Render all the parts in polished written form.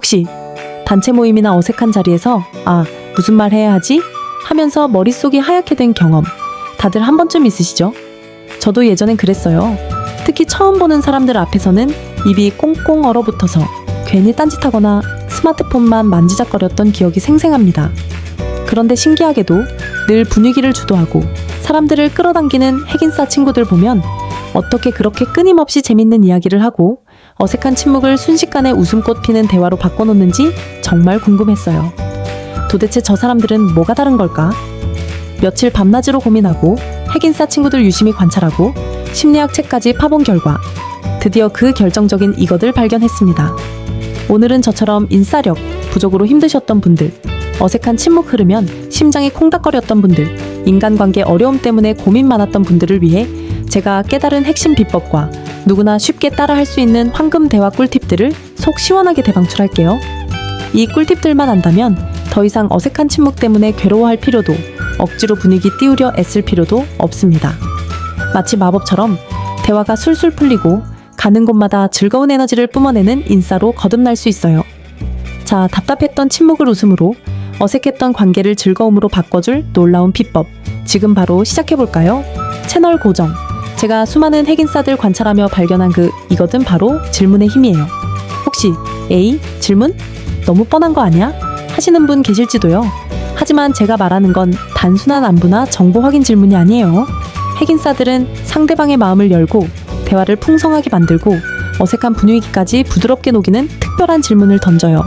혹시 단체 모임이나 어색한 자리에서 무슨 말 해야 하지? 하면서 머릿속이 하얗게 된 경험 다들 한 번쯤 있으시죠? 저도 예전엔 그랬어요. 특히 처음 보는 사람들 앞에서는 입이 꽁꽁 얼어붙어서 괜히 딴짓하거나 스마트폰만 만지작거렸던 기억이 생생합니다. 그런데 신기하게도 늘 분위기를 주도하고 사람들을 끌어당기는 핵인싸 친구들 보면 어떻게 그렇게 끊임없이 재밌는 이야기를 하고 어색한 침묵을 순식간에 웃음꽃 피는 대화로 바꿔놓는지 정말 궁금했어요. 도대체 저 사람들은 뭐가 다른 걸까? 며칠 밤낮으로 고민하고 핵인싸 친구들 유심히 관찰하고 심리학 책까지 파본 결과 드디어 그 결정적인 이것을 발견했습니다. 오늘은 저처럼 인싸력 부족으로 힘드셨던 분들, 어색한 침묵 흐르면 심장이 콩닥거렸던 분들, 인간관계 어려움 때문에 고민 많았던 분들을 위해 제가 깨달은 핵심 비법과 누구나 쉽게 따라할 수 있는 황금 대화 꿀팁들을 속 시원하게 대방출할게요. 이 꿀팁들만 안다면 더 이상 어색한 침묵 때문에 괴로워할 필요도 억지로 분위기 띄우려 애쓸 필요도 없습니다. 마치 마법처럼 대화가 술술 풀리고 가는 곳마다 즐거운 에너지를 뿜어내는 인싸로 거듭날 수 있어요. 자, 답답했던 침묵을 웃음으로, 어색했던 관계를 즐거움으로 바꿔줄 놀라운 비법, 지금 바로 시작해볼까요? 채널 고정. 제가 수많은 핵인싸들 관찰하며 발견한 이것은 바로 질문의 힘이에요. 혹시 에이? 질문? 너무 뻔한 거 아니야? 하시는 분 계실지도요. 하지만 제가 말하는 건 단순한 안부나 정보 확인 질문이 아니에요. 핵인싸들은 상대방의 마음을 열고 대화를 풍성하게 만들고 어색한 분위기까지 부드럽게 녹이는 특별한 질문을 던져요.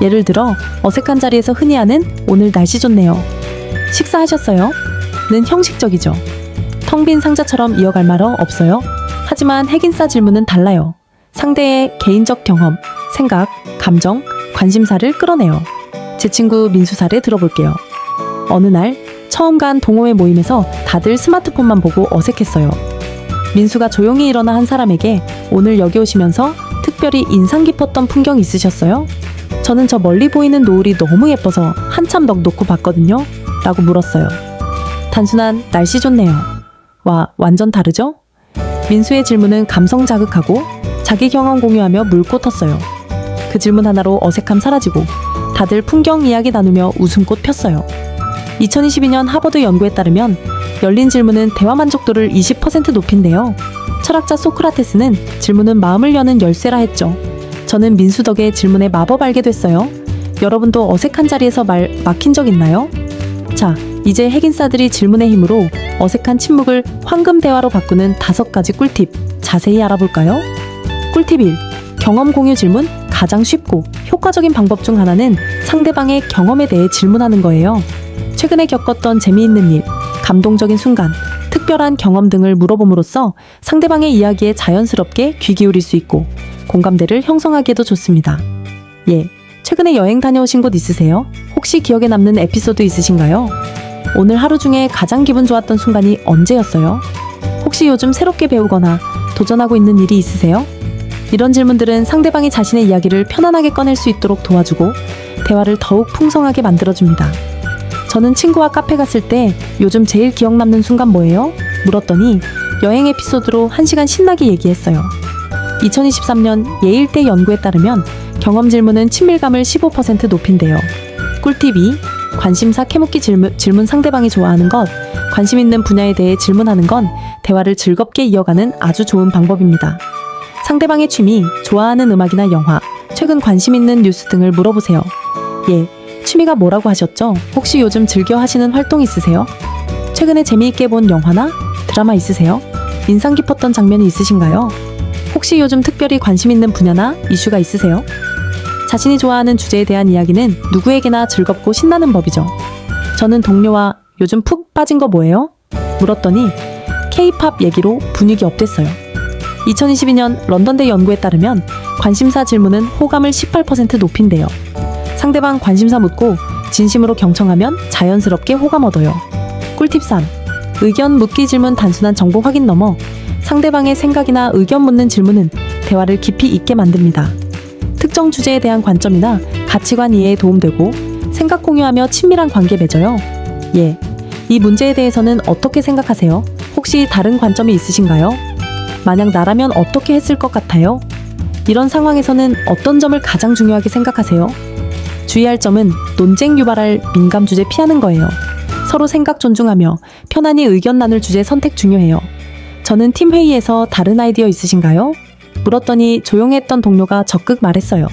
예를 들어 어색한 자리에서 흔히 하는 오늘 날씨 좋네요. 식사하셨어요? 는 형식적이죠. 텅 빈 상자처럼 이어갈 말 없어요. 하지만 핵인싸 질문은 달라요. 상대의 개인적 경험, 생각, 감정, 관심사를 끌어내요. 제 친구 민수 사례 들어볼게요. 어느 날 처음 간 동호회 모임에서 다들 스마트폰만 보고 어색했어요. 민수가 조용히 일어나 한 사람에게 오늘 여기 오시면서 특별히 인상 깊었던 풍경 있으셨어요? 저는 저 멀리 보이는 노을이 너무 예뻐서 한참 넋 놓고 봤거든요. 라고 물었어요. 단순한 날씨 좋네요. 와, 완전 다르죠? 민수의 질문은 감성 자극하고 자기 경험 공유하며 물고 텄어요. 그 질문 하나로 어색함 사라지고 다들 풍경 이야기 나누며 웃음꽃 폈어요. 2022년 하버드 연구에 따르면 열린 질문은 대화 만족도를 20% 높인대요. 철학자 소크라테스는 질문은 마음을 여는 열쇠라 했죠. 저는 민수 덕에 질문의 마법 알게 됐어요. 여러분도 어색한 자리에서 말 막힌 적 있나요? 자, 이제 핵인싸들이 질문의 힘으로 어색한 침묵을 황금 대화로 바꾸는 5가지 꿀팁 자세히 알아볼까요? 꿀팁 1. 경험 공유 질문. 가장 쉽고 효과적인 방법 중 하나는 상대방의 경험에 대해 질문하는 거예요. 최근에 겪었던 재미있는 일, 감동적인 순간, 특별한 경험 등을 물어봄으로써 상대방의 이야기에 자연스럽게 귀 기울일 수 있고 공감대를 형성하기에도 좋습니다. 예, 최근에 여행 다녀오신 곳 있으세요? 혹시 기억에 남는 에피소드 있으신가요? 오늘 하루 중에 가장 기분 좋았던 순간이 언제였어요? 혹시 요즘 새롭게 배우거나 도전하고 있는 일이 있으세요? 이런 질문들은 상대방이 자신의 이야기를 편안하게 꺼낼 수 있도록 도와주고 대화를 더욱 풍성하게 만들어줍니다. 저는 친구와 카페 갔을 때 요즘 제일 기억 남는 순간 뭐예요? 물었더니 여행 에피소드로 1시간 신나게 얘기했어요. 2023년 예일대 연구에 따르면 경험 질문은 친밀감을 15% 높인대요. 꿀팁 2. 관심사 캐묻기 질문 상대방이 좋아하는 것, 관심 있는 분야에 대해 질문하는 건 대화를 즐겁게 이어가는 아주 좋은 방법입니다. 상대방의 취미, 좋아하는 음악이나 영화, 최근 관심 있는 뉴스 등을 물어보세요. 예, 취미가 뭐라고 하셨죠? 혹시 요즘 즐겨 하시는 활동 있으세요? 최근에 재미있게 본 영화나 드라마 있으세요? 인상 깊었던 장면이 있으신가요? 혹시 요즘 특별히 관심 있는 분야나 이슈가 있으세요? 자신이 좋아하는 주제에 대한 이야기는 누구에게나 즐겁고 신나는 법이죠. 저는 동료와 요즘 푹 빠진 거 뭐예요? 물었더니 K-팝 얘기로 분위기 업됐어요. 2022년 런던대 연구에 따르면 관심사 질문은 호감을 18% 높인대요. 상대방 관심사 묻고 진심으로 경청하면 자연스럽게 호감 얻어요. 꿀팁 3. 의견 묻기 질문. 단순한 정보 확인 넘어 상대방의 생각이나 의견 묻는 질문은 대화를 깊이 있게 만듭니다. 특정 주제에 대한 관점이나 가치관 이해에 도움되고 생각 공유하며 친밀한 관계 맺어요. 예, 이 문제에 대해서는 어떻게 생각하세요? 혹시 다른 관점이 있으신가요? 만약 나라면 어떻게 했을 것 같아요? 이런 상황에서는 어떤 점을 가장 중요하게 생각하세요? 주의할 점은 논쟁 유발할 민감 주제 피하는 거예요. 서로 생각 존중하며 편안히 의견 나눌 주제 선택 중요해요. 저는 팀 회의에서 다른 아이디어 있으신가요? 물었더니 조용했던 동료가 적극 말했어요.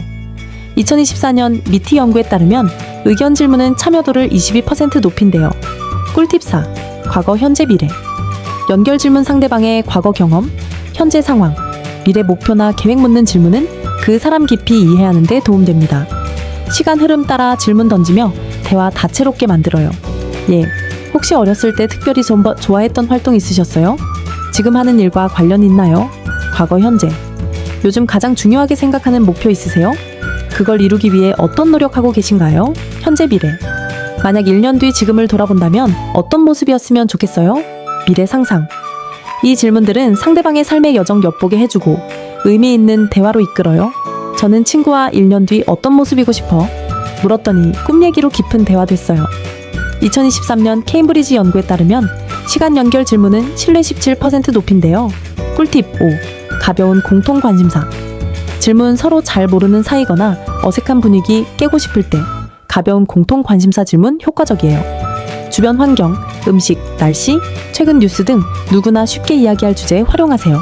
2024년 미티 연구에 따르면 의견 질문은 참여도를 22% 높인대요. 꿀팁 4. 과거, 현재, 미래. 연결 질문 상대방의 과거 경험, 현재 상황, 미래 목표나 계획 묻는 질문은 그 사람 깊이 이해하는 데 도움됩니다. 시간 흐름 따라 질문 던지며 대화 다채롭게 만들어요. 예, 혹시 어렸을 때 특별히 좋아했던 활동 있으셨어요? 지금 하는 일과 관련 있나요? 과거, 현재. 요즘 가장 중요하게 생각하는 목표 있으세요? 그걸 이루기 위해 어떤 노력하고 계신가요? 현재, 미래. 만약 1년 뒤 지금을 돌아본다면 어떤 모습이었으면 좋겠어요? 미래 상상. 이 질문들은 상대방의 삶의 여정 엿보게 해주고 의미 있는 대화로 이끌어요. 저는 친구와 1년 뒤 어떤 모습이고 싶어? 물었더니 꿈 얘기로 깊은 대화 됐어요. 2023년 케임브리지 연구에 따르면 시간 연결 질문은 신뢰 17% 높인데요. 꿀팁 5. 가벼운 공통 관심사. 질문 서로 잘 모르는 사이거나 어색한 분위기 깨고 싶을 때 가벼운 공통 관심사 질문 효과적이에요. 주변 환경, 음식, 날씨, 최근 뉴스 등 누구나 쉽게 이야기할 주제에 활용하세요.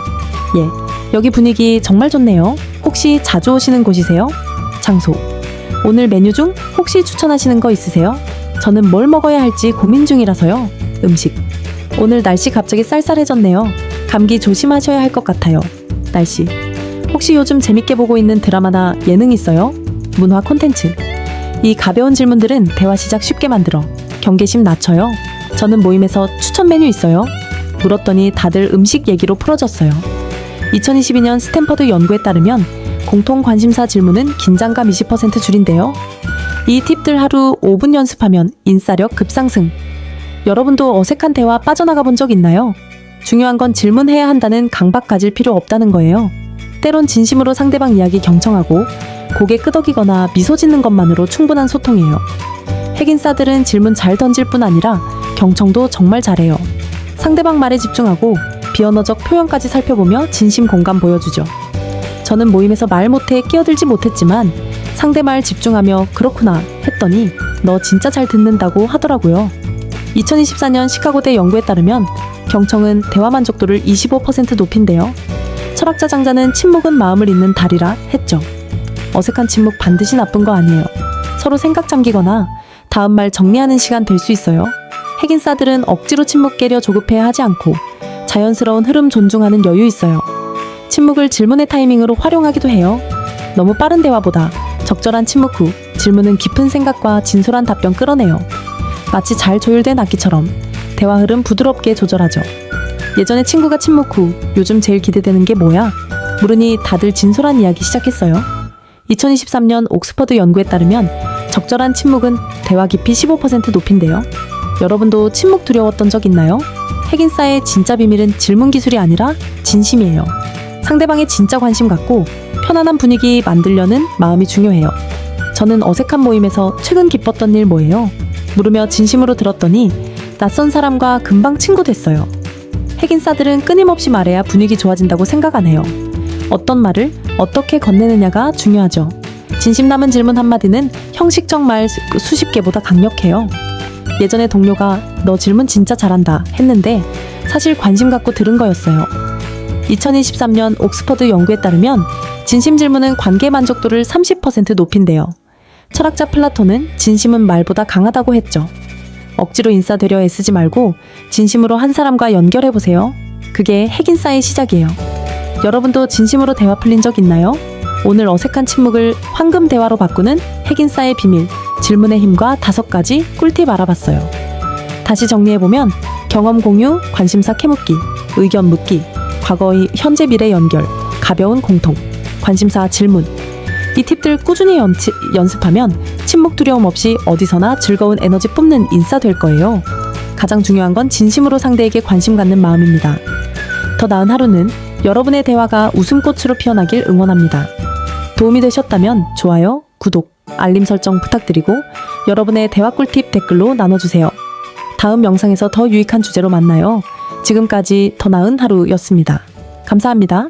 예, 여기 분위기 정말 좋네요. 혹시 자주 오시는 곳이세요? 장소. 오늘 메뉴 중 혹시 추천하시는 거 있으세요? 저는 뭘 먹어야 할지 고민 중이라서요. 음식. 오늘 날씨 갑자기 쌀쌀해졌네요. 감기 조심하셔야 할 것 같아요. 날씨. 혹시 요즘 재밌게 보고 있는 드라마나 예능 있어요? 문화 콘텐츠. 이 가벼운 질문들은 대화 시작 쉽게 만들어 경계심 낮춰요. 저는 모임에서 추천 메뉴 있어요? 물었더니 다들 음식 얘기로 풀어졌어요. 2022년 스탠퍼드 연구에 따르면 공통 관심사 질문은 긴장감 20% 줄인대요. 이 팁들 하루 5분 연습하면 인싸력 급상승. 여러분도 어색한 대화 빠져나가 본 적 있나요? 중요한 건 질문해야 한다는 강박 가질 필요 없다는 거예요. 때론 진심으로 상대방 이야기 경청하고 고개 끄덕이거나 미소 짓는 것만으로 충분한 소통이에요. 핵인싸들은 질문 잘 던질 뿐 아니라 경청도 정말 잘해요. 상대방 말에 집중하고 비언어적 표현까지 살펴보며 진심 공감 보여주죠. 저는 모임에서 말 못해 끼어들지 못했지만 상대 말 집중하며 그렇구나 했더니 너 진짜 잘 듣는다고 하더라고요. 2024년 시카고대 연구에 따르면 경청은 대화 만족도를 25% 높인대요. 철학자 장자는 침묵은 마음을 잇는 달이라 했죠. 어색한 침묵 반드시 나쁜 거 아니에요. 서로 생각 잠기거나 다음 말 정리하는 시간 될 수 있어요. 핵인싸들은 억지로 침묵 깨려 조급해야 하지 않고 자연스러운 흐름 존중하는 여유 있어요. 침묵을 질문의 타이밍으로 활용하기도 해요. 너무 빠른 대화보다 적절한 침묵 후 질문은 깊은 생각과 진솔한 답변 끌어내요. 마치 잘 조율된 악기처럼 대화 흐름 부드럽게 조절하죠. 예전에 친구가 침묵 후 요즘 제일 기대되는 게 뭐야? 물으니 다들 진솔한 이야기 시작했어요. 2023년 옥스퍼드 연구에 따르면 적절한 침묵은 대화 깊이 15% 높인대요. 여러분도 침묵 두려웠던 적 있나요? 핵인싸의 진짜 비밀은 질문 기술이 아니라 진심이에요. 상대방의 진짜 관심 갖고 편안한 분위기 만들려는 마음이 중요해요. 저는 어색한 모임에서 최근 기뻤던 일 뭐예요? 물으며 진심으로 들었더니 낯선 사람과 금방 친구 됐어요. 핵인싸들은 끊임없이 말해야 분위기 좋아진다고 생각 안 해요. 어떤 말을 어떻게 건네느냐가 중요하죠. 진심 남은 질문 한마디는 형식적 말 수십 개보다 강력해요. 예전에 동료가 너 질문 진짜 잘한다 했는데 사실 관심 갖고 들은 거였어요. 2023년 옥스퍼드 연구에 따르면 진심 질문은 관계 만족도를 30% 높인대요. 철학자 플라톤은 진심은 말보다 강하다고 했죠. 억지로 인싸되려 애쓰지 말고 진심으로 한 사람과 연결해보세요. 그게 핵인싸의 시작이에요. 여러분도 진심으로 대화 풀린 적 있나요? 오늘 어색한 침묵을 황금 대화로 바꾸는 핵인싸의 비밀, 질문의 힘과 5가지 꿀팁 알아봤어요. 다시 정리해보면 경험 공유, 관심사 캐묻기, 의견 묻기, 과거의 현재 미래 연결, 가벼운 공통, 관심사 질문. 이 팁들 꾸준히 연습하면 침묵 두려움 없이 어디서나 즐거운 에너지 뿜는 인싸 될 거예요. 가장 중요한 건 진심으로 상대에게 관심 갖는 마음입니다. 더 나은 하루는 여러분의 대화가 웃음꽃으로 피어나길 응원합니다. 도움이 되셨다면 좋아요, 구독, 알림 설정 부탁드리고 여러분의 대화 꿀팁 댓글로 나눠주세요. 다음 영상에서 더 유익한 주제로 만나요. 지금까지 더 나은 하루였습니다. 감사합니다.